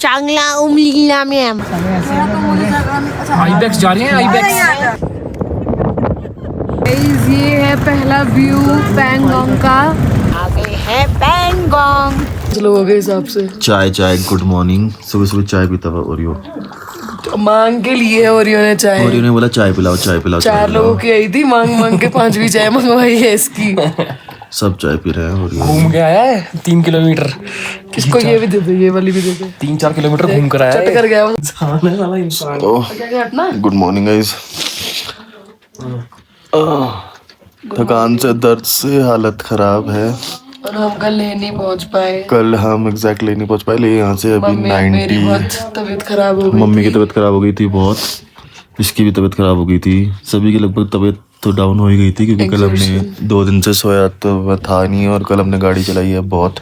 चांगला उमलीला ma'am. Ibex जा रहे हैं, आईबैक्स। ये है पहला व्यू पैंगोंग का। आ गए हैं पैंगोंग। लोगों के हिसाब से चाय चाय गुड मॉर्निंग। सुबह सुबह चाय पीता हुआ ओरियो मांग के लिए ओरियो ने चाय। ओरियो ने बोला चाय पिलाओ चाय पिलाओ। चार लोगों की आई थी, मांग मांग के पांचवी चाय मंगवाई है इसकी। सब चाय पी रहे हैं ओरियो। घूम के आया है 3 किलोमीटर। किसको ये भी दे दो, ये वाली भी दे दो। 3-4 किलोमीटर घूम कर आया चट है। कर गया वो। Good morning guys. थकान से दर्द से हालत खराब है और हम कल ले नहीं पहुंच पाए। कल हम एग्जैक्टली नहीं पहुंच पाए, लेकिन यहाँ से अभी मेरी 90। बहुत तबीयत खराब हो गई। मम्मी की तबीयत खराब हो गई थी बहुत, इसकी भी तबीयत खराब हो गई थी, सभी की लगभग तबीयत तो डाउन हो ही गई थी क्योंकि कल हमने 2 दिन से सोया तो मैं था नहीं और कल हमने गाड़ी चलाई है बहुत।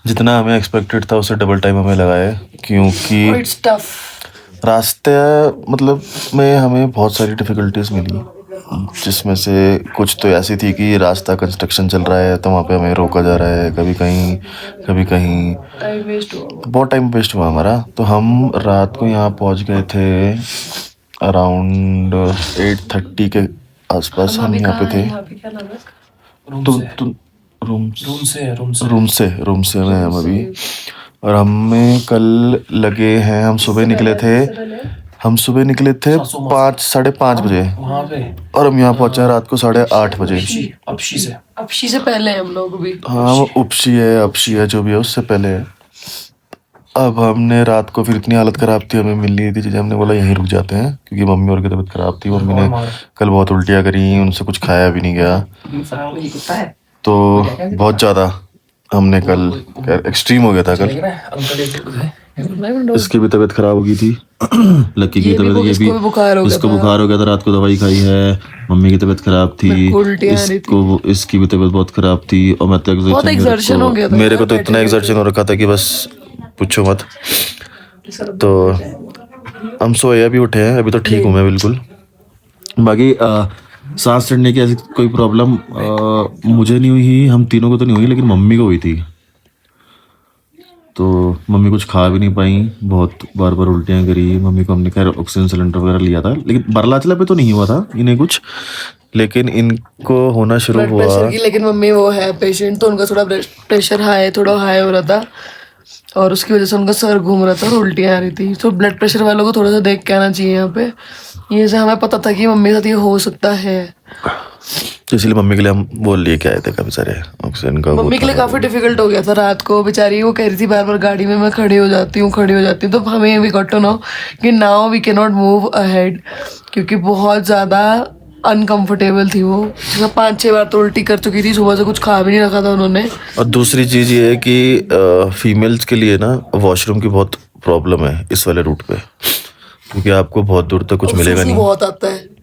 जितना हमें एक्सपेक्टेड था उससे डबल टाइम हमें लगा है क्योंकि इट्स टफ। रास्ते मतलब में हमें बहुत सारी डिफ़िकल्टीज मिली, जिसमें से कुछ तो ऐसी थी कि रास्ता कंस्ट्रक्शन चल रहा है तो वहाँ पे हमें रोका जा रहा है, कभी कहीं टाइम वेस्ट हुआ। बहुत टाइम वेस्ट हुआ हमारा। तो हम रात को यहाँ पहुँच गए थे अराउंड 8:30 के आसपास हम यहाँ पे थे। तो रूम से हैं हम अभी। और हमें कल लगे हैं, हम सुबह निकले थे 5 साढ़े 5 बजे वहाँ पे और हम यहाँ पहुँचे हैं रात को 8:30 बजे। अपशी से पहले हम लोग भी। हाँ वो अपशी है जो भी है उससे पहले है। अब हमने रात को फिर इतनी हालत ख़राब थी, हमें मिल नहीं थी चीज़ें, हमने बोला यहीं रुक जाते हैं क्योंकि मम्मी और की तबीयत ख़राब थी। मम्मी ने कल बहुत उल्टियाँ करी, उनसे कुछ खाया भी नहीं गया, तो बहुत ज़्यादा हमने कल एक्सट्रीम हो गया था कल। इसकी भी तबीयत ख़राब हो गई थी लक्की की तबीयत, ये भी इसको बुखार हो गया था, रात को दवाई खाई है। मम्मी की तबीयत ख़राब थी, इसकी भी तबीयत बहुत ख़राब थी और मैं तो मेरे को तो इतना एग्जर्शन हो रखा था कि बस पूछो मत। तो हम सोए अभी उठे हैं, अभी तो ठीक हूँ मैं बिल्कुल। बाकी सांस चढ़ने की ऐसी कोई प्रॉब्लम मुझे नहीं हुई, हम तीनों को तो नहीं हुई, लेकिन मम्मी को हुई थी। तो मम्मी कुछ खा भी नहीं पाई, बहुत बार उल्टियाँ करी। मम्मी को हमने खैर ऑक्सीजन सिलेंडर वगैरह लिया था, लेकिन बरलाचला पे तो नहीं हुआ था इन्हें कुछ, लेकिन इनको होना शुरू हुआ। लेकिन मम्मी वो है पेशेंट, तो उनका थोड़ा प्रेशर थोड़ा हाई हो रहा था और उसकी वजह से उनका सर घूम रहा था और उल्टियाँ आ रही थी। तो ब्लड प्रेशर वालों को थोड़ा सा देख के आना चाहिए यहाँ पे। ये से हमें पता था कि मम्मी के साथ ये हो सकता है, इसलिए मम्मी के लिए हम वो लेके आए थे काफी सारे ऑक्सीजन का। मम्मी के लिए काफी डिफिकल्ट हो गया था रात को, बेचारी वो कह रही थी बार बार गाड़ी में मैं खड़ी हो जाती हूँ। तो हमें वी गॉट टू नो कि now we can not move ahead, क्योंकि बहुत ज्यादा अनकंफर्टेबल थी वो। 5-6 बार तो उल्टी कर चुकी थी, सुबह से कुछ खा भी नहीं रखा था उन्होंने। और दूसरी चीज ये है कि फीमेल्स के लिए ना वॉशरूम की बहुत प्रॉब्लम है इस वाले रूट पे, क्योंकि आपको बहुत दूर तक कुछ मिलेगा नहीं। बहुत आता है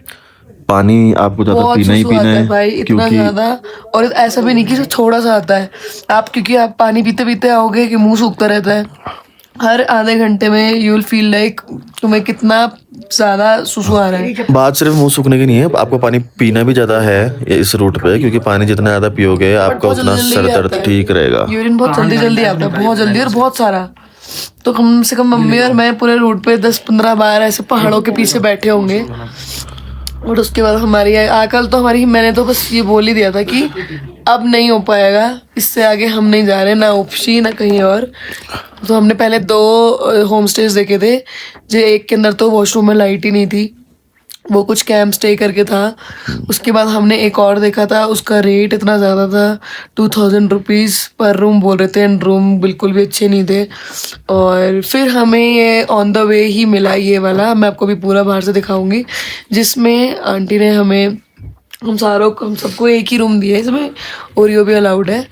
पानी, आपको ज्यादा पीना ही पीना है भाई, इतना ज्यादा। और ऐसा भी नहीं कि थोड़ा सा आता है आप, क्योंकि आप पानी पीते पीते आओगे कि मुंह सूखता रहता है। हर आधे घंटे में यू विल फील लाइक तुम्हें कितना ज्यादा सुसु आ रहा है। बात सिर्फ मुंह सूखने की नहीं है, आपको पानी पीना भी ज्यादा है इस रूट पे, क्योंकि पानी जितना ज्यादा पियोगे आपका उतना सर दर्द ठीक रहेगा। यूरिन बहुत जल्दी आता है, बहुत जल्दी और बहुत सारा। तो कम से कम मम्मी और मैं पूरे रूट पे 10-15 बार ऐसे पहाड़ों के पीछे बैठे होंगे। और उसके बाद हमारी आकल तो मैंने तो बस ये बोल ही दिया था कि अब नहीं हो पाएगा, इससे आगे हम नहीं जा रहे, ना उपशी ना कहीं और। तो हमने पहले 2 होम स्टेज देखे थे, जो एक के अंदर तो वॉशरूम में लाइट ही नहीं थी, वो कुछ कैंप स्टे करके था। उसके बाद हमने एक और देखा था, उसका रेट इतना ज़्यादा था, 2000 रुपीज़ पर रूम बोल रहे थे, एंड रूम बिल्कुल भी अच्छे नहीं थे। और फिर हमें ये ऑन द वे ही मिला ये वाला, मैं आपको भी पूरा बाहर से दिखाऊंगी, जिसमें आंटी ने हम सबको एक ही रूम दिया है। इसमें ओरियो भी अलाउड है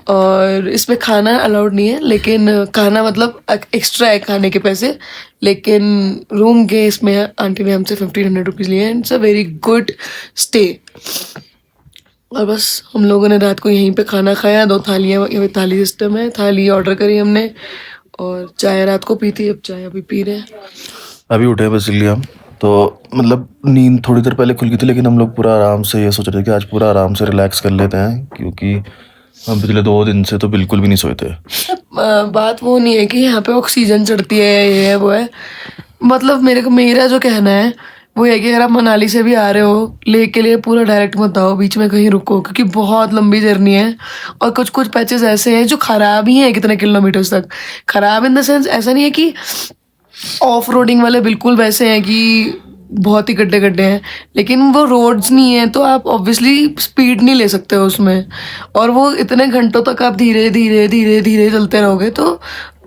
और इसमें खाना अलाउड नहीं है, लेकिन खाना मतलब एक्स्ट्रा है खाने के पैसे, लेकिन रूम के इसमें आंटी ने हमसे 1500 रुपीज़ लिए हैं। It's a very good stay. और बस हम लोगों ने रात को यहीं पे खाना खाया, 2 थालियाँ, थाली सिस्टम है, थाली ऑर्डर करी हमने और चाय रात को पी थी, अब चाय अभी पी रहे हैं। अभी उठे बेसिकली हम, तो मतलब नींद थोड़ी देर पहले खुल गई थी, लेकिन हम लोग पूरा आराम से ये सोच रहे थे कि आज पूरा आराम से रिलैक्स कर लेते हैं, क्योंकि हम पिछले 2 दिन से तो बिल्कुल भी नहीं सोए थे। बात वो नहीं है कि यहाँ पे ऑक्सीजन चढ़ती है, ये है वो है, मतलब मेरा जो कहना है वो है कि अगर आप मनाली से भी आ रहे हो, लेक के लिए पूरा डायरेक्ट मत आओ, बीच में कहीं रुको, क्योंकि बहुत लंबी जर्नी है और कुछ कुछ पैचेस ऐसे हैं जो खराब ही हैं कितने किलोमीटर्स तक। खराब इन द सेंस ऐसा नहीं है कि ऑफ रोडिंग वाले बिल्कुल वैसे हैं कि बहुत ही गड्ढे गड्ढे हैं, लेकिन वो रोड्स नहीं है तो आप ऑब्वियसली स्पीड नहीं ले सकते हो उसमें, और वो इतने घंटों तक आप धीरे धीरे धीरे धीरे चलते रहोगे तो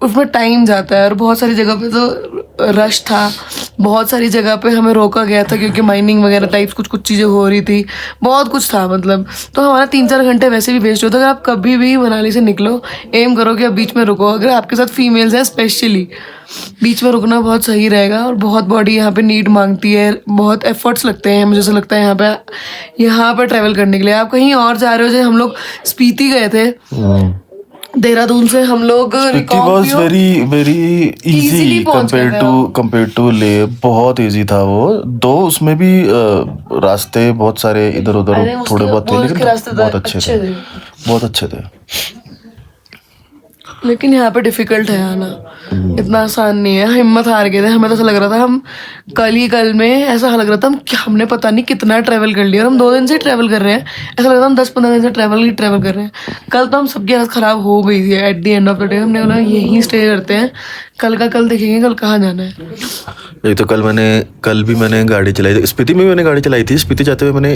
उसमें टाइम जाता है। और बहुत सारी जगह पे तो रश था, बहुत सारी जगह पे हमें रोका गया था क्योंकि माइनिंग वगैरह टाइप्स कुछ चीज़ें हो रही थी, बहुत कुछ था मतलब। तो हमारा 3-4 घंटे वैसे भी वेस्ट होता है। अगर आप कभी भी मनाली से निकलो, एम करो कि आप बीच में रुको। अगर आपके साथ फीमेल्स हैं स्पेशली, बीच में रुकना बहुत सही रहेगा। और बहुत बॉडी यहाँ पे नीड मांगती है, बहुत एफर्ट्स लगते हैं, मुझे ऐसा लगता है यहाँ पे ट्रैवल करने के लिए। आप कहीं और जा रहे हो, जैसे हम लोग स्पीति गए थे, देहरादून से हम लोग was very easy compare to Leh, बहुत इजी था वो। दो उसमें भी रास्ते बहुत सारे इधर उधर थोड़े बहुत थे, लेकिन बहुत अच्छे थे, बहुत अच्छे थे। लेकिन यहाँ पे डिफिकल्ट है आना, इतना आसान नहीं है। हिम्मत हार गए थे, हमें तो ऐसा लग रहा था हम कल में ऐसा लग रहा था हमने पता नहीं कितना ट्रैवल कर लिया, और हम 2 दिन से ट्रैवल कर रहे हैं। ऐसा लग रहा था हम 10-15 दिन से ट्रैवल कर रहे हैं। कल तो हम सबकी हालत ख़राब हो गई थी। At the end of the day हमने बोला यहीं स्टे करते हैं, कल का कल देखेंगे कल कहाँ जाना है। एक तो कल भी मैंने गाड़ी चलाई थी, स्पीति में भी मैंने गाड़ी चलाई थी। स्पीति जाते हुए मैंने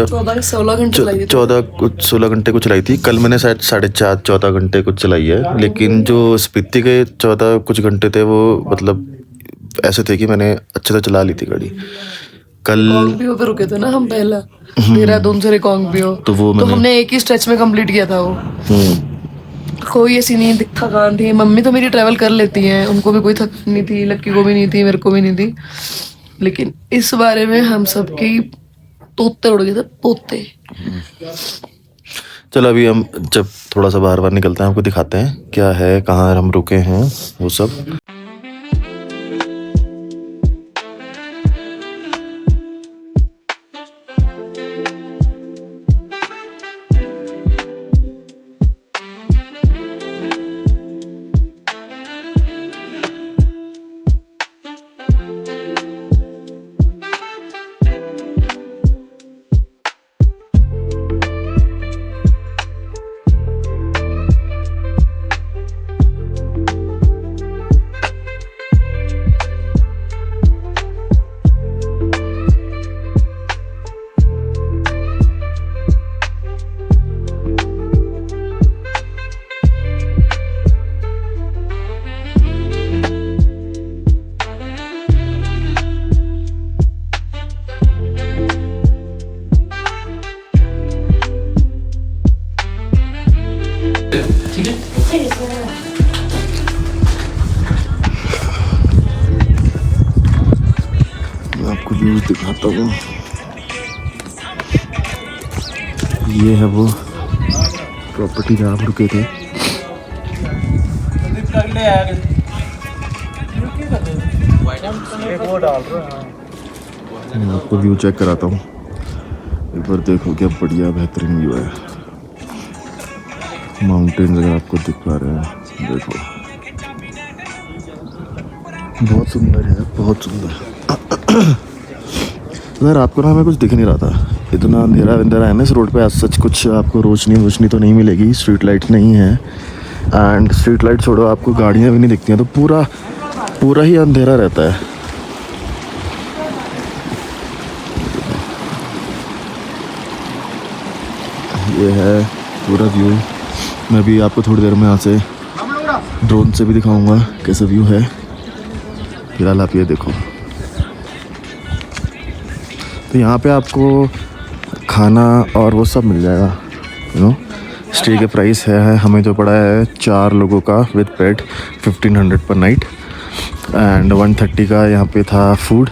14-16 घंटे कुछ चलाई थी। कल मैंने शायद 4.5-14 घंटे कुछ चलाई है। लेकिन जो स्पीति के 14 कुछ घंटे थे वो मतलब ऐसे थे कि मैंने अच्छे से चला ली थी गाड़ी। कल रिकांगपिओ पे रुके थे ना हम, पहला देहरादून से रिकांगपिओ, तो हमने एक ही स्ट्रेच में कंप्लीट किया था वो। कोई ऐसी नहीं थकान थी। मम्मी तो मेरी ट्रैवल कर लेती हैं, उनको भी कोई थकान नहीं थी, लक्की को भी नहीं थी, मेरे को भी नहीं थी। लेकिन इस बारे में हम सबके तोते उड़ गए थे, तोते। चलो अभी हम जब थोड़ा सा बाहर निकलते हैं, आपको दिखाते हैं क्या है, कहाँ हम रुके हैं, वो सब। आपको व्यूज दिखाता हूँ। ये है वो प्रॉपर्टी जहाँ आप रुके थे। मैं आपको व्यू चेक कराता हूँ, एक बार देखो क्या बढ़िया बेहतरीन व्यू है। माउंटेन्स अगर आपको दिख पा रहे हैं, देखो बहुत सुंदर है, बहुत सुंदर। यार आपको ना हमें कुछ दिख नहीं रहा था, इतना अंधेरा है ना इस रोड पे। आज सच कुछ आपको रोशनी तो नहीं मिलेगी, स्ट्रीट लाइट नहीं है। एंड स्ट्रीट लाइट छोड़ो, आपको गाड़ियाँ भी नहीं दिखती हैं, तो पूरा ही अंधेरा रहता है। ये है पूरा व्यू। मैं भी आपको थोड़ी देर में यहाँ से ड्रोन से भी दिखाऊंगा कैसा व्यू है। फिलहाल आप ये देखो। तो यहाँ पे आपको खाना और वो सब मिल जाएगा, यू नो। स्टे के प्राइस है हमें जो पड़ा है 4 लोगों का विद पेट 1500 पर नाइट, एंड 130 का यहाँ पे था फूड।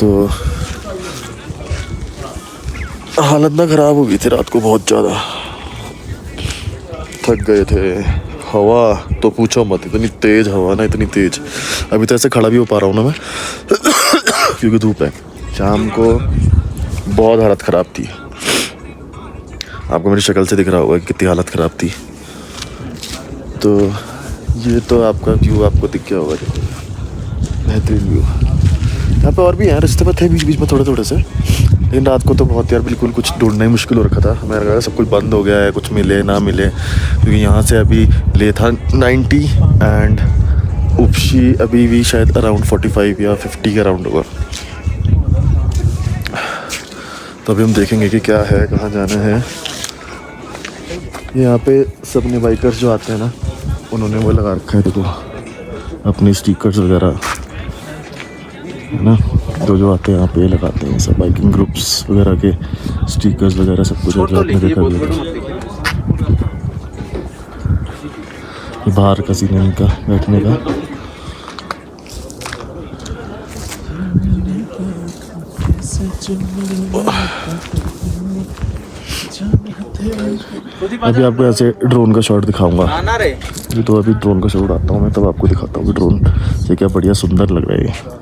तो हालत ना ख़राब हो गई थी रात को, बहुत ज़्यादा थक गए थे। हवा तो पूछो मत, इतनी तेज़ हवा ना, इतनी तेज़। अभी तो ऐसे खड़ा भी हो पा रहा हूँ ना मैं क्योंकि धूप है। शाम को बहुत हालत ख़राब थी। आपको मेरी शक्ल से दिख रहा होगा कि कितनी हालत ख़राब थी। तो ये तो आपका व्यू आपको दिख गया होगा, देखो बेहतरीन व्यू। यहाँ पे और भी हैं रास्ते पर थे बीच बीच में थोड़े थोड़े से, लेकिन रात को तो बहुत यार बिल्कुल कुछ ढूंढना ही मुश्किल हो रखा था। मैंने कहा सब कुछ बंद हो गया है, कुछ मिले ना मिले, क्योंकि यहाँ से अभी ले था 90 एंड उपशी अभी भी शायद अराउंड 45 या 50 के अराउंड होगा। तो अभी हम देखेंगे कि क्या है, कहाँ जाना है। यहाँ पे सबने बाइकर्स जो आते हैं ना, उन्होंने वो लगा रखा है, देखो अपने स्टिकर्स वगैरह है ना, जो आते हैं यहाँ पे लगाते हैं सब, बाइकिंग ग्रुप्स वगैरह के स्टिकर्स वगैरह सब कुछ आपने देखा होगा। ये बाहर का सीन है इनका बैठने का। अभी आपको ऐसे ड्रोन का शॉट दिखाऊंगा। तो अभी ड्रोन का शॉट उड़ाता हूँ मैं, तब आपको दिखाता हूँ कि ड्रोन से क्या बढ़िया सुंदर लग रहा है।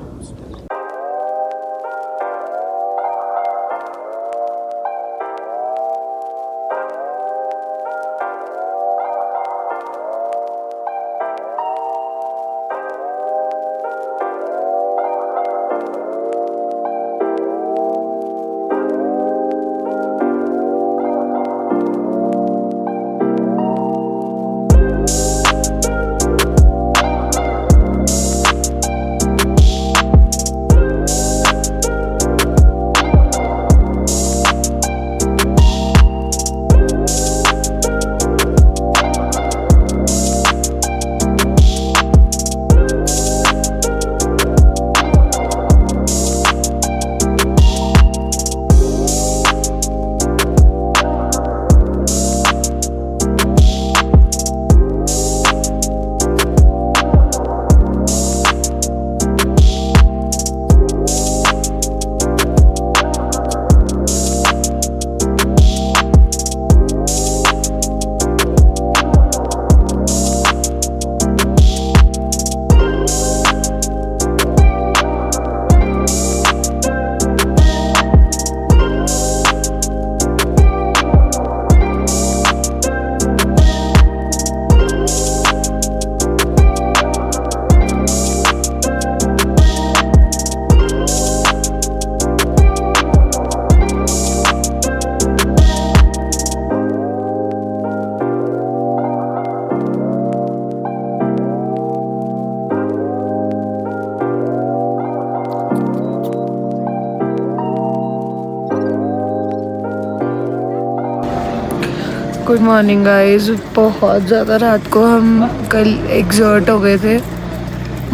Good morning guys. बहुत ज़्यादा रात को हम कल एग्जर्ट हो गए थे।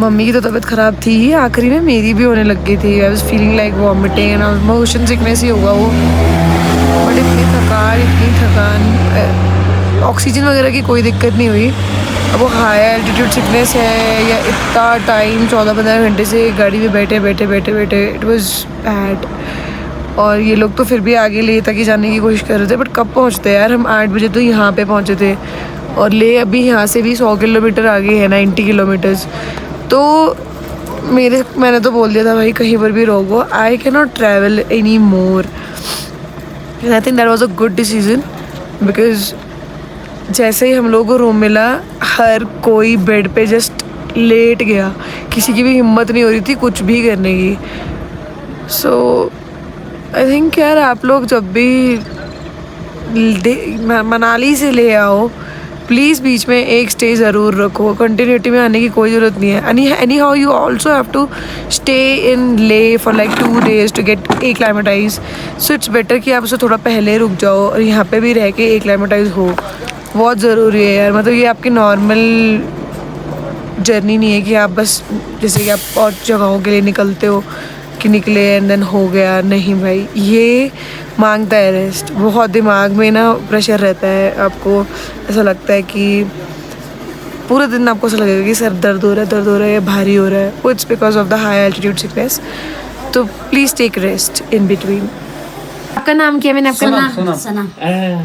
मम्मी की तो तबीयत ख़राब थी ही, आखिरी में मेरी भी होने लग गई थी। I was feeling like vomiting and motion sickness ही होगा वो। बट इतनी थकान, ऑक्सीजन वगैरह की कोई दिक्कत नहीं हुई। अब वो हाई एल्टीट्यूड सिकनेस है या इतना टाइम 14-15 घंटे से गाड़ी में बैठे इट वाज बैड। और ये लोग तो फिर भी आगे ले तक ही जाने की कोशिश कर रहे थे, बट कब पहुंचते यार। हम 8 बजे तो यहाँ पे पहुंचे थे और ले अभी यहाँ से भी 100 किलोमीटर आगे है, 90 किलोमीटर्स। तो मैंने तो बोल दिया था भाई कहीं पर भी रोको, I can not travel any more. And I think that was a good decision, because जैसे ही हम लोगों को रूम मिला, हर कोई बेड पे जस्ट लेट गया। किसी की भी हिम्मत नहीं हो रही थी कुछ भी करने की। सो आई थिंक यार आप लोग जब भी मनाली से ले आओ, प्लीज़ बीच में एक स्टे ज़रूर रखो। कंटिन्यूटी में आने की कोई ज़रूरत नहीं है। Anyhow you also have to stay in Leh for like 2 days to get acclimatise. So it's better कि आप उसे थोड़ा पहले रुक जाओ और यहाँ पे भी रह के एक्लाइमेटाइज हो। बहुत ज़रूरी है यार। मतलब ये आपकी नॉर्मल जर्नी नहीं है कि आप बस जैसे कि आप और जगहों के लिए निकलते हो कि निकले एंड देन हो गया। नहीं भाई, ये मांगता है रेस्ट। बहुत दिमाग में ना प्रेशर रहता है, आपको ऐसा लगता है कि पूरे दिन आपको ऐसा लगेगा कि सर दर्द हो रहा है या भारी हो रहा है। वो it's because of the high altitude sickness. तो please take rest in between. आपका नाम क्या है? मैंने आपका नाम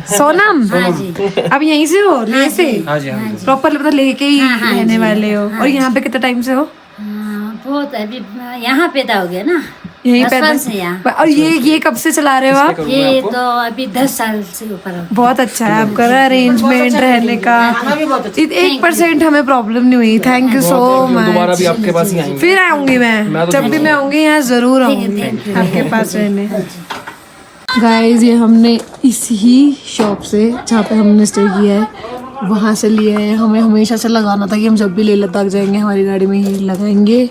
सोनम। हाँ जी। आप यहीं से हो? ले से प्रॉपर मतलब लेके ही रहने वाले हो? और यहाँ पे कितना टाइम से हो? बहुत अभी यहाँ पैदा हो गया ना। यहीं बचपन से यहाँ। पे। और ये कब से चला रहे हो आप? ये तो अभी 10 साल से ऊपर हो। बहुत अच्छा है आपका अरेंजमेंट रहने का। 1% हमें प्रॉब्लम नहीं हुई। थैंक यू सो दोबारा मच। भी आपके पास ही आएंगे। फिर आऊंगी मैं, जब भी मैं आऊंगी यहाँ जरूर आऊंगी आपके पास रहने। गाइस ये हमने इसी शॉप से जहाँ पे हमने स्टे किया है वहाँ से लिया है। हमें हमेशा से लगाना था कि हम जब भी लेह लद्दाख जाएंगे हमारी गाड़ी में ही लगाएंगे।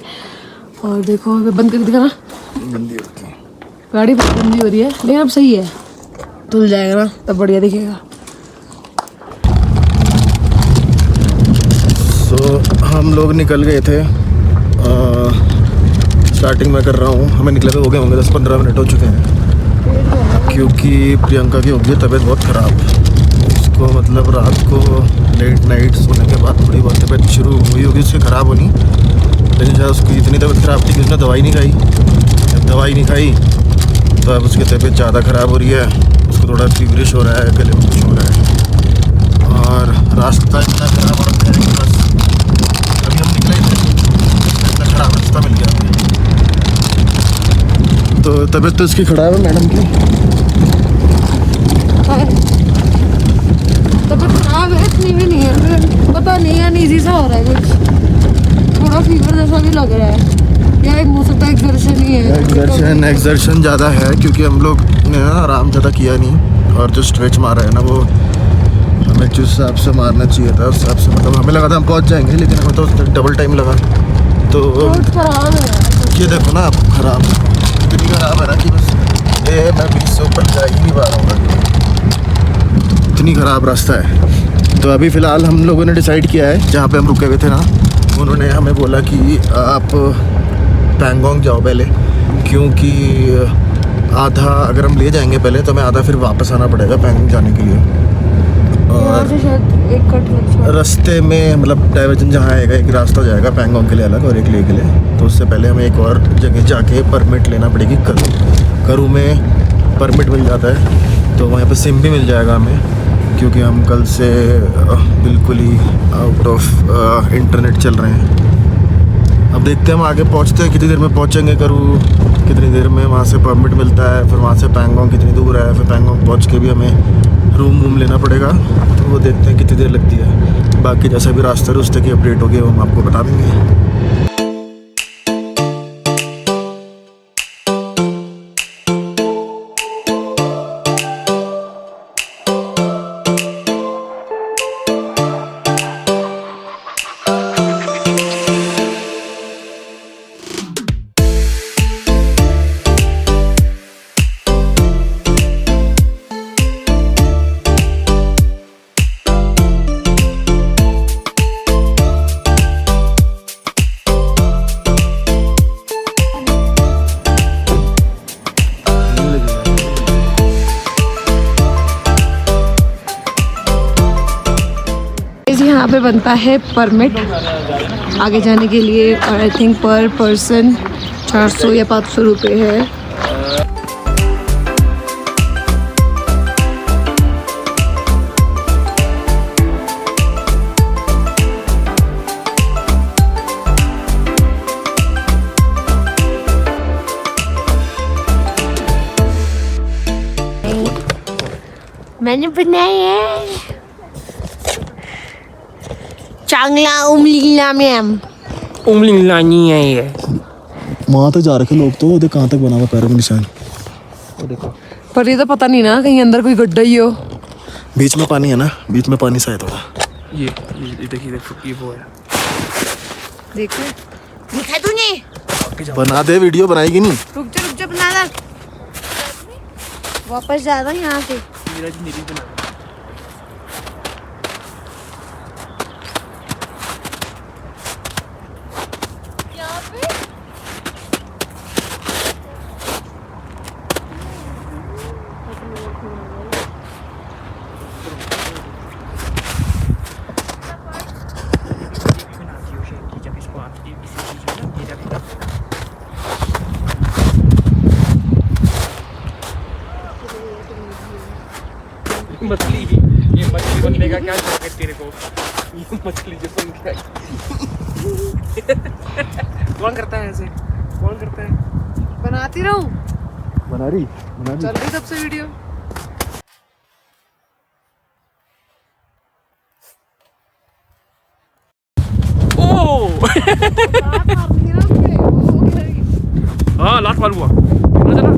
और देखो बंद करके दिखाना, गाड़ी बहुत गंदी हो रही है लेकिन अब सही है, धुल जाएगा ना तब बढ़िया दिखेगा। हम लोग निकल गए थे। स्टार्टिंग में कर रहा हूँ, हमें निकले हो गए होंगे 10-15 मिनट हो चुके हैं, क्योंकि प्रियंका की हो गई तबीयत बहुत ख़राब। उसको मतलब रात को लेट नाइट सोने के बाद थोड़ी बहुत तबीयत शुरू हुई होगी उसकी ख़राब होनी, लेकिन शायद उसकी इतनी तबीयत ख़राब थी कि उसने दवाई नहीं खाई। जब दवाई नहीं खाई तो अब उसकी तबीयत ज़्यादा ख़राब हो रही है। उसको थोड़ा फीवरिश हो रहा है, गले में कुछ हो रहा है और रास्ता इतना ख़राब हो रखा है कि बस अभी हम निकले थे इतना ख़राब रास्ता मिल गया हमें। तो तबीयत तो इसकी खराब है मैडम की। तबीयत खराब है, इतनी भी नहीं है, पता नहीं है नीजी सा हो रहा है कुछ, थोड़ा फीवर जैसा भी लग रहा है या एक हो सकता है एक्सर्शन ही है। एक्सर्शन ज़्यादा है क्योंकि हम लोग ने ना आराम ज़्यादा किया नहीं और जो स्ट्रेच मारा है ना वो हमें जिस हिसाब से मारना चाहिए था उस हिसाब से, मतलब हमें लगा था हम पहुंच जाएंगे लेकिन हमें तो डबल टाइम लगा। तो खराब है ये देखो ना आप, खराब इतनी खराब है ना कि बस ये मैं 20 से ऊपर जा ही नहीं पा रहा हूँ, इतनी ख़राब रास्ता है। तो अभी फ़िलहाल हम लोगों ने डिसाइड किया है, जहाँ पे हम रुके हुए थे ना उन्होंने हमें बोला कि आप पैंगोंग जाओ पहले, क्योंकि आधा अगर हम ले जाएंगे पहले तो हमें आधा फिर वापस आना पड़ेगा पैंगोंग जाने के लिए। और रास्ते में मतलब डाइवर्जन जहाँ आएगा एक रास्ता जाएगा पैंगोंग के लिए अलग और एक ले के लिए, तो उससे पहले हमें एक और जगह जाके परमिट लेना पड़ेगी। करू में परमिट मिल जाता है तो वहाँ पे सिम भी मिल जाएगा हमें, क्योंकि हम कल से बिल्कुल ही आउट ऑफ इंटरनेट चल रहे हैं। अब देखते हैं हम आगे पहुँचते हैं, कितनी देर में पहुँचेंगे करू, कितनी देर में वहाँ से परमिट मिलता है, फिर वहाँ से पैंगोंग कितनी दूर है, फिर पैंगोंग पहुँच के भी हमें रूम लेना पड़ेगा, तो वो देखते हैं कितनी देर लगती है। बाकी जैसा भी रास्ते की अपडेट होगी वो हम आपको बता देंगे। यहाँ पे बनता है परमिट आगे जाने के लिए और आई थिंक पर पर्सन 400 या 500 रुपये है। मैंने बनाई है चांगला उमलीला मैम। उंगली नहीं है ये। वहाँ तक जा रखे लोग, तो कहाँ तक बना हुआ पैरों में निशान। पर ये तो पता नहीं ना कहीं अंदर कोई गड्ढा ही हो। बीच में पानी है ना, बीच में पानी शायद होगा। ये देखिए ये वो है। देखो दिखा तूने? बना दे, वीडियो बनाएगी नहीं। रुक जा बना दे। वापस जा रहा यहाँ से। मछली ये मछली बनने का क्या शौक है तेरे को? ये मछली जो बन गया कौन करता है ऐसे? कौन करता है? बनाती रहूं? बना रही चल रही तब से वीडियो। हाँ लात मारूंगा चला चला।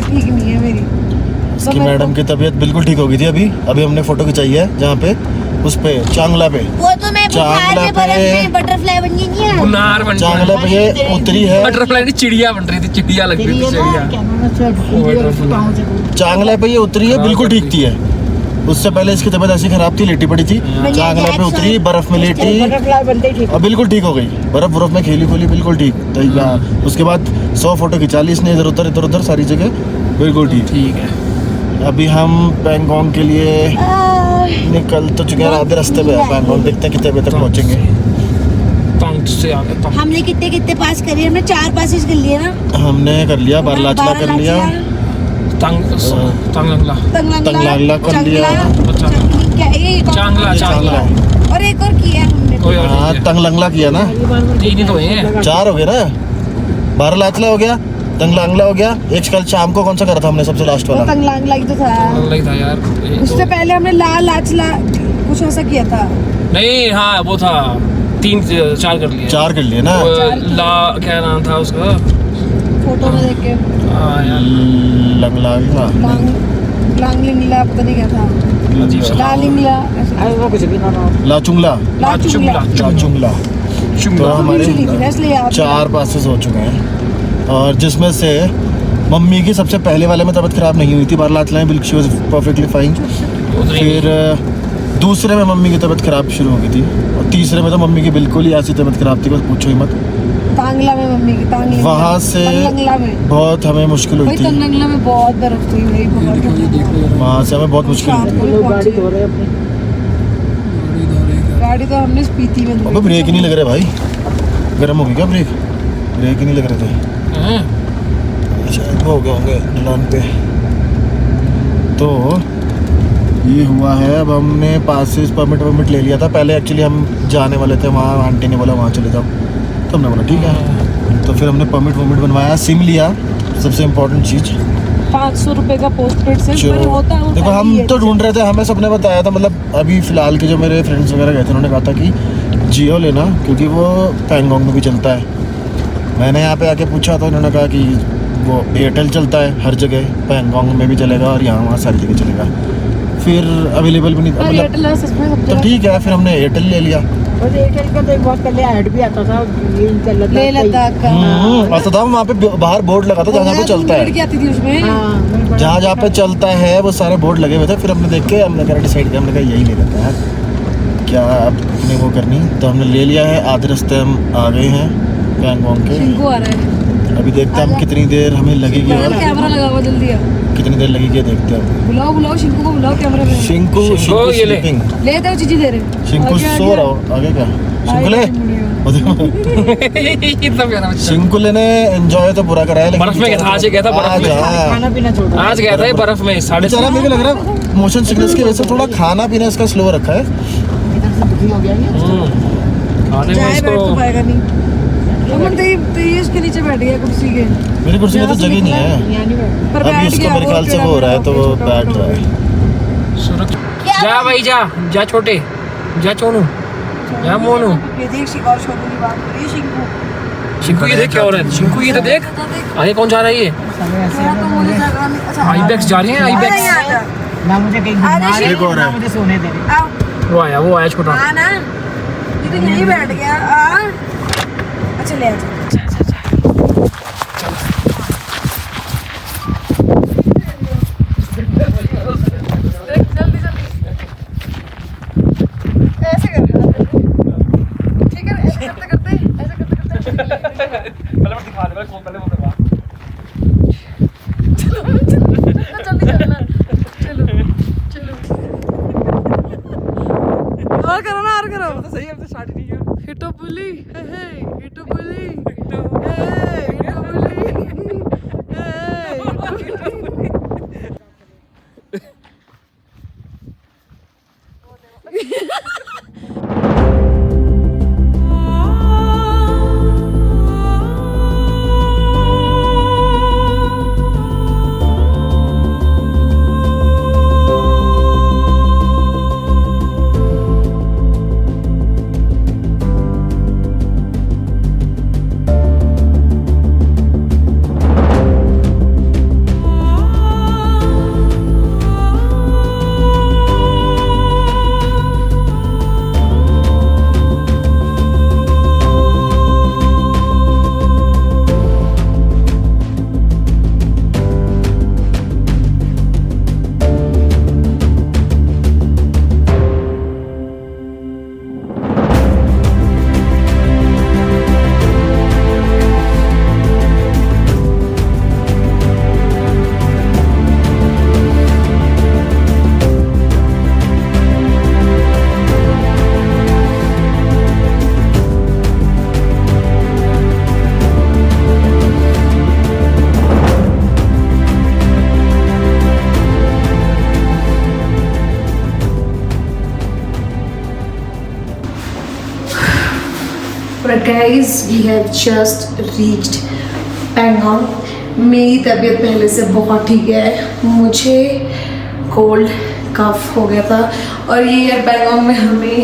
ठीक नहीं है मेरी। इसकी मैडम की तबीयत बिल्कुल ठीक हो गई थी। अभी हमने फोटो खिंचाई है जहाँ पे उस पे चांगला पे, वो तो मैं बुखार में बर्फ में बटरफ्लाई बन गई है। बुनार बन चांगला पे ये उतरी है। बटरफ्लाई नहीं चिड़िया बन रही थी, चिड़िया लग रही थी चिड़िया। चांगला पे ये उतरी है, बिल्कुल ठीक थी है। उससे पहले इसकी तबीयत ऐसी खराब थी, लेटी पड़ी थी। चांगला पे उतरी, बर्फ में लेटी और बिल्कुल ठीक हो गई। बर्फ में खेली खोली बिल्कुल ठीक। उसके बाद 100 फोटो खिंचा ली इसने, इधर उधर सारी जगह बिल्कुल ठीक है। अभी हम पैंगोंग के लिए निकल तो चुके हैं, आधे रास्ते पे है पैंगोंग। देखते हैं कितने बजे तक पहुंचेंगे। से आगे हमने कितने पास करे? हमने 4 पासेस कर लिए ना। हमने कर लिया बारलाचला कर लिया, तंगलांगला कर लिया, चांगला और एक और किया हमने। हाँ तंगलांगला किया ना। 3 तो है, 4 हो गए ना। बारलाचला हो गया, तंगलांगला हो गया। एक कल शाम को कौन सा करा था हमने सबसे लास्ट वाला? तंगलांगला ही तो था यार। उससे पहले हमने लाचला कुछ ऐसा किया था। नहीं हाँ वो था 3-4 कर लिए। 4 कर लिए ना। क्या नाम था उसका? फोटो में देख के लंगलांगला लांगलिंगला पता नहीं क्या था। लालिंगला लाचुंगला लाचुंगला। तो हमारे 4 पासेस हो चुके हैं और जिसमें से मम्मी की सबसे पहले वाले में तबीयत खराब नहीं हुई थी। बारलाचला में बिल्कुल शी वाज परफेक्टली फाइन। फिर दूसरे में मम्मी की तबीयत खराब शुरू हो गई थी और तीसरे में तो मम्मी की बिल्कुल ही ऐसी तबीयत खराब थी, बस पूछो ही मत। तांगला में मम्मी की वहाँ से बहुत हमें मुश्किल हुई थी। तांगला में बहुत बर्फ थी भाई, वहाँ से हमें बहुत मुश्किल हुई थी। गाड़ी तो हमने स्पीति में। अबे ब्रेक ही नहीं लग रहे भाई, गर्म हो गई क्या ब्रेक? ब्रेक ही नहीं लग रहे थे शायद, वो हो गए होंगे ढलान पे। तो ये हुआ है। अब हमने पासेस परमिट ले लिया था। पहले एक्चुअली हम जाने वाले थे वहाँ, आंटी ने बोला वहाँ चले जाओ, तो हमने बोला ठीक है। तो फिर हमने परमिट बनवाया, सिम लिया, सबसे इम्पोर्टेंट चीज़। 500 रुपए का पोस्टपेड सिम पर होता है। देखो हम तो ढूंढ रहे थे, हमें सबने बताया था, मतलब अभी फिलहाल के जो मेरे फ्रेंड्स वगैरह गए थे उन्होंने कहा था कि जियो लेना क्योंकि वो पैंगोंग में भी चलता है। मैंने यहाँ पे आके पूछा तो उन्होंने कहा कि वो एयरटेल चलता है हर जगह, पैंगोंग में भी चलेगा और यहाँ वहाँ सारी जगह चलेगा। फिर अवेलेबल भी नहीं था मतलब, तो ठीक है फिर हमने एयरटेल ले लिया। और एयरटेल का तो एक बहुत पहले ऐड भी आता था, ये लद्दाख का आता था। वहाँ पे बाहर बोर्ड लगा था जहाँ पे चलता है, जहाँ पे चलता है वो सारे बोर्ड लगे हुए थे। फिर हमने देख के हमने कहा डिसाइड किया, हमने कहा यही ले लेते हैं क्या अब अपने वो करनी। तो हमने ले लिया है, आधे रास्ते हम आ गए हैं पैंगोंग के। अभी देखते हैं हम कितनी देर हमें लगेगी और कैमरा लगा हुआ जल्दी कितनी देर लगेगी देखते हैं। बुलाओ शिंकू को बुलाओ कैमरा में। शिंकू ये ले। स्लीपिंग। ले दो चीजी दे रहे। शिंकू सो रहा हो आगे क्या शिंकू ले कितना प्यारा बच्चा। शिंकू ने एंजॉय तो पूरा कराया लेकिन बर्फ में गया था, आज ही गया था बर्फ में। खाना पीना छोड़ आज गया था ये बर्फ में 6:30। बेचारा मुझे लग रहा है मोशन सिकनेस की वजह से थोड़ा खाना पीना इसका स्लो रखा है। इधर से दुखी हो गया ये। खाने में इसको पाएगा नहीं। अमन तेज के नीचे बैठ गया कुर्सी के। मेरी कुर्सी में तो जगह नहीं है। यहाँ नहीं बैठ। पर अभी उसको मेरे ख्याल से वो हो रहा है तो वो बैठ रहा है। जा भाई जा छोटे, जा चोनू, जा मोनू। ये देख शिकार छोटू की बात हो रही है शिंकू। शिंकू ये देख क्या हो रहा है। शिंकू ये तो देख आगे कौन जा रहा है ये। सब ऐसे तो मुझे जगह नहीं। अच्छा आईबैक्स जा रहे हैं आईबैक्स। ना मुझे कहीं घुमा रहे एक और ना है। मुझे सोने दे रहे। आओ वो आया छोटा। आ ना ये तो यहीं बैठ गया। आ अच्छा ले आ। ऐसे कर ठीक है ऐसे करते पहले मैं दिखा दे पहले वो करवा। जल्दी चलना चलो और करो ना और करो। तो सही है, अब तो स्टार्ट ही नहीं किया। हिटो बुली हे हिटो बुली हे हिटो बुली But guys, we have just reached Pangong. मेरी तबीयत पहले से बहुत ठीक है। मुझे कोल्ड कफ हो गया था और ये यार पैंगोंग में हमें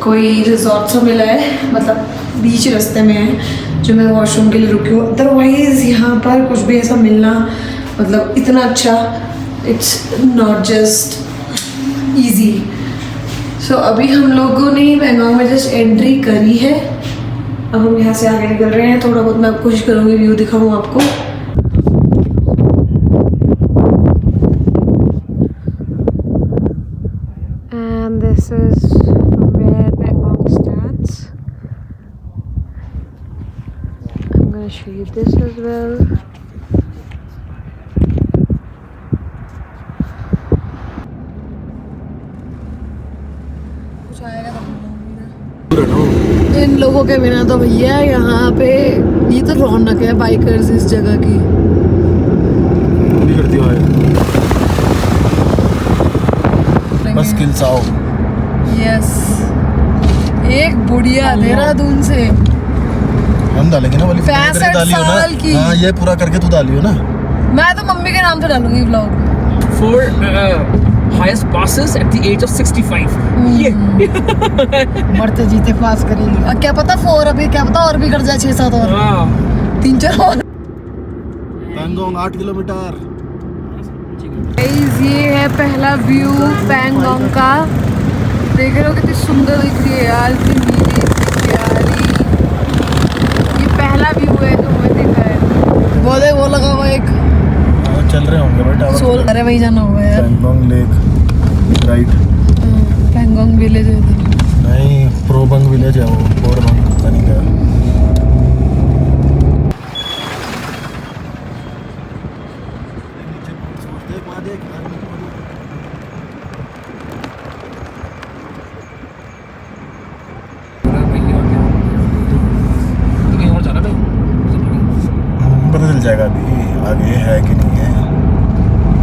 कोई रिजॉर्ट सा मिला है, मतलब बीच रास्ते में है जो मैं वॉशरूम के लिए रुकी हूँ। अदरवाइज़ यहाँ पर कुछ भी ऐसा मिलना मतलब इतना अच्छा इट्स नॉट जस्ट ईजी। सो अभी हम लोगों ने पैंगोंग में जस्ट एंट्री करी है। अब हम यहाँ से आगे निकल रहे हैं। थोड़ा बहुत मैं कोशिश करूँगी व्यू दिखाऊँ आपको। And this is where Pangong starts. I'm gonna show you this as well. इन लोगों के बिना तो भैया यहाँ पे ये तो रौनक है बाइकर्स इस जगह की। बस स्किल्स आओ। यस एक बुढ़िया देहरादून से हम डालेंगे ना वाली 65 साल की। हाँ ये पूरा करके तू डालियो ना। मैं तो मम्मी के नाम से डालूंगी vlog. For highest passes at the age of 65. ये मरते जीते पास करेंगे। और क्या पता 4 अभी क्या पता और भी कर जाए 6-7 और 3-4 और। पैंगोंग 8 किलोमीटर। गाइस ये है पहला व्यू पैंगोंग का। देख रहे हो कितनी सुंदर दिख रही है यार, इतनी नीली इतनी प्यारी। ये पहला व्यू है जो मैं देखा है। वो लगा हुआ एक चल रहे होंगे बेटा। सोल अरे वही जाना होगा यार। Pangong lake right. Pangong village है इधर। नहीं प्रोबंग विलेज है वो, पोरबंग पता नहीं क्या। जाएगा अभी, आगे है कि नहीं है।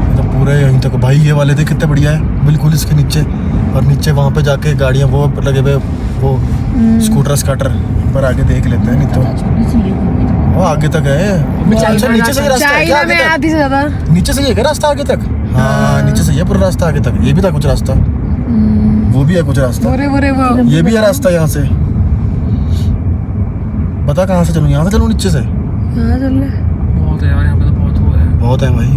ये तो पूरे यहीं तक भाई, ये वाले थे कितने बढ़िया है, बिल्कुल इसके नीचे। और नीचे वहाँ पे जाके गाड़ियाँ वो लगे हुए, वो स्कूटर स्काटर पर आगे देख लेते हैं, नहीं तो वो आगे तक है। अच्छा नीचे से ही रास्ता है क्या आगे तक? आधी से ज्यादा नीचे से ही है क्या रास्ता आगे तक? हाँ नीचे से ही है पूरा रास्ता आगे तक। ये भी था कुछ रास्ता, वो भी है कुछ रास्ता, ये भी है रास्ता यहाँ से। बता कहाँ से चलूँ, यहाँ से चलूँ नीचे से? हाँ चल ले। बहुत है यार, यहाँ पे तो बहुत हुआ है। बहुत है भाई,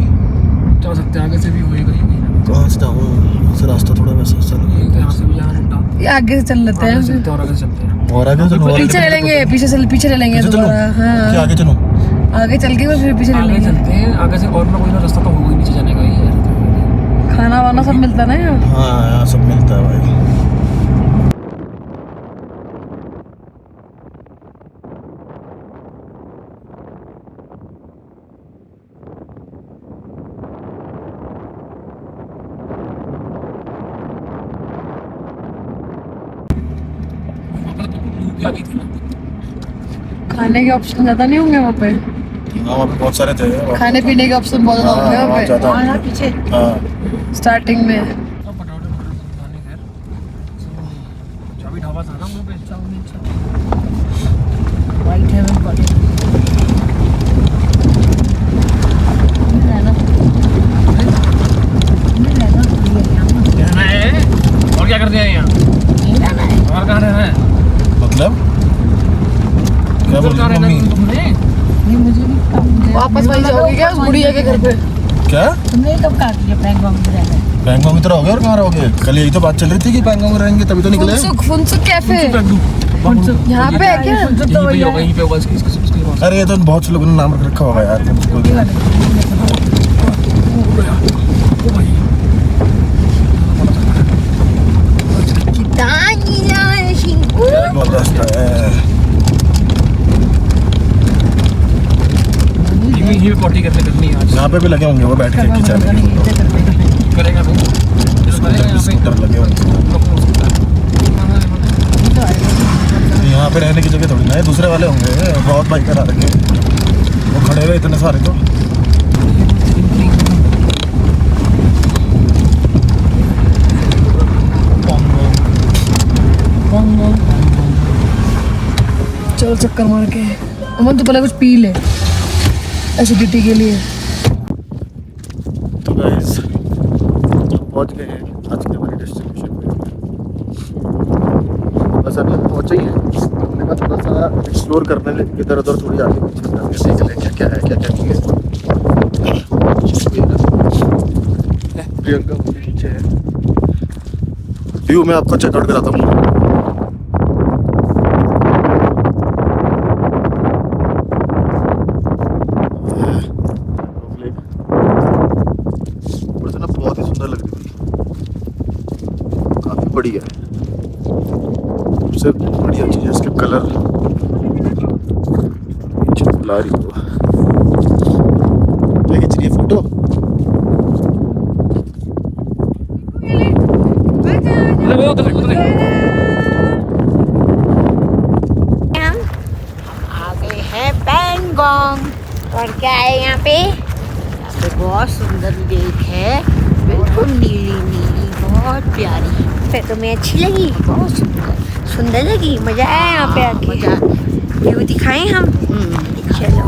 जा सकते हैं आगे से भी होएगा ही नहीं। कहाँ से जाऊँ? से रास्ता थोड़ा वैसा चलो, ये तो यहाँ से भी जाना उल्टा। ये आगे से चल लेते हैं, चलते और आगे से चलते हैं। और आगे चलो, पीछे ले लेंगे, पीछे ले लेंगे चलो। दोबारा। हाँ क्या आगे चलो? आगे चल के फिर पीछे ले आगे लेंगे। चलते हैं, आगे से और ना कोई ना रास्ता तो होगा ही नीचे जाने का ही यार। खाना वाना सब मिलता है ना यहाँ। हाँ यहाँ सब मिलता है भाई। खाने के ऑप्शन ज्यादा नहीं होंगे वहाँ पे? हाँ वहाँ पे बहुत सारे थे। खाने पीने के ऑप्शन बहुत ज्यादा होंगे हाँ, वहाँ पे ज़्यादा। हाँ पीछे हाँ स्टार्टिंग में। चाबी ढाबा था ना वहाँ पे। वाइट हेवन कॉलेज रहना है और क्या करते हैं यहाँ? और कहाँ रहना है? मतलब क्या बोल रही मम्मी? तुमने वापस वहीं जाओगे क्या उस बुढ़िया के घर पे? क्या तुमने कब कहा कि बैंकॉक में रहना है? बैंकॉक में तो रहोगे और कहाँ रहोगे? कल यही तो बात चल रही थी कि बैंकॉक में रहेंगे, तभी तो निकले। फुनसुक कैफे यहाँ पे है क्या? यहीं पे होगा इसके पास। अरे ये तो बहुत से लोगों ने नाम रख रखा होगा यार, कोई भी। बहुत रास्ता है। यहीं पे पार्टी करनी है आज। यहाँ पे भी लगे होंगे वो बैठ के खिंचाने के लिए। करेगा भाई, करेगा यहाँ पे। स्कूटर लगे होंगे यहाँ पे, रहने की जगह थोड़ी ना है। दूसरे वाले होंगे, बहुत बाइक करा रखे, वो खड़े हुए इतने सारे। तो चलो चक्कर मार के। अमन तो पहले कुछ पी ले एसिडिटी के लिए। तो गाइस पहुंच गए हैं आज के हमारे डेस्टिनेशन पे। बस अभी हम पहुंचे ही हैं। हमने कहा थोड़ा सा एक्सप्लोर करने ले, इधर उधर थोड़ी आगे पीछे करके देख लें क्या क्या है, क्या क्या नहीं है। प्रियंका वो पीछे है। व्यू मैं आपको चेकआउट कराता हूँ। बहुत ही सुंदर लग रही थी, काफी बढ़िया है। सबसे बढ़िया चीज है इसके कलर। ला रही हो क्या खींच रही है फोटो? आ गए हैं बैंकॉक। और क्या है यहाँ पे? यहाँ पे बहुत सुंदर लेक है, बिल्कुल नीली नीली, बहुत प्यारी। फिर तुम्हें अच्छी लगी? बहुत सुंदर सुंदर लगी, मजा आया यहाँ पे आके। मजा व्यू दिखाएं हम? चलो।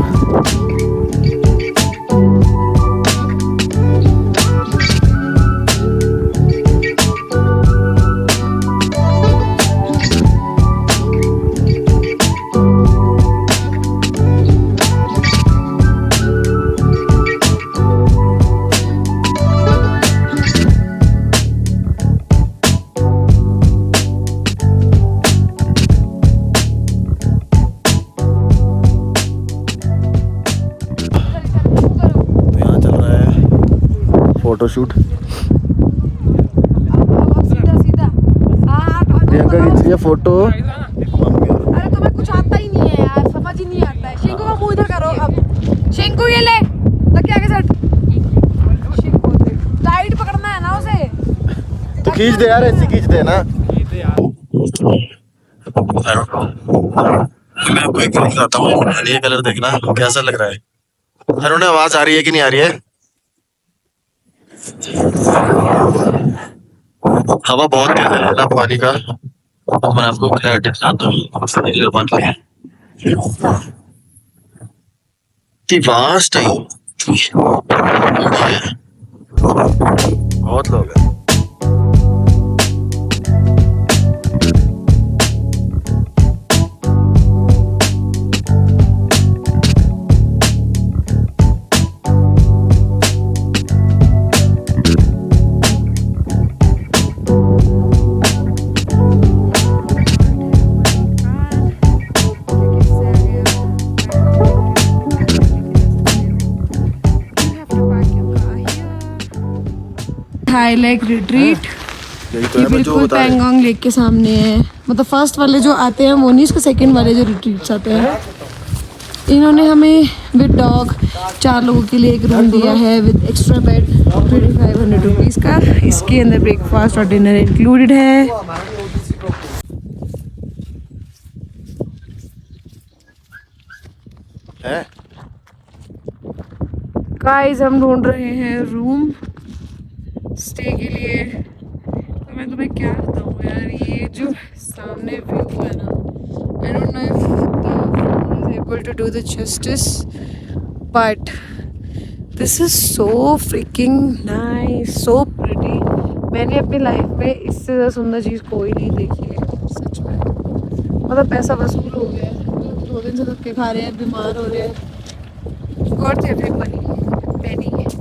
फोटोशूट प्रियंका खींच रही है फोटो। अरे तुम्हें कुछ आता ही नहीं है यार, समझ ही नहीं आता है। शिंकू का मुंह इधर करो अब। शिंकू ये ले लग आगे सेट। टाइट पकड़ना है ना उसे। तो खींच दे यार, ऐसे खींच दे ना। मैं आपको एक कलर दिखाता हूँ, ये कलर देखना कैसा लग रहा है। अरुण आवाज आ रही है कि नहीं आ रही है? हवा बहुत तेज है ना पानी का। मैं आपको बताया वास्ट है, बहुत लोग हैं। हाई लेक रिट्रीट ये बिल्कुल पैंगोंग लेक के सामने है। मतलब फर्स्ट वाले जो आते हैं वो नहीं, इसके सेकंड वाले जो रिट्रीट्स आते हैं। इन्होंने हमें विद डॉग 4 लोगों के लिए एक रूम दिया है विद एक्स्ट्रा बेड 2500 रुपीज़ का। इसके अंदर ब्रेकफास्ट और डिनर इंक्लूडेड है। गाइस हम ढूंढ रहे हैं रूम स्टे के लिए। तो मैं तुम्हें क्या बताऊँ यार, ये जो सामने व्यू है ना, I don't know if the phone is able to do the justice, but this is so freaking nice, so pretty. मैंने अपनी लाइफ में इससे ज़्यादा सुंदर चीज़ कोई नहीं देखी है सच में। मतलब पैसा वसूल हो गया है, 2 दिन से धक्के खा रहे हैं, बीमार हो रहे हैं। और थे मनी है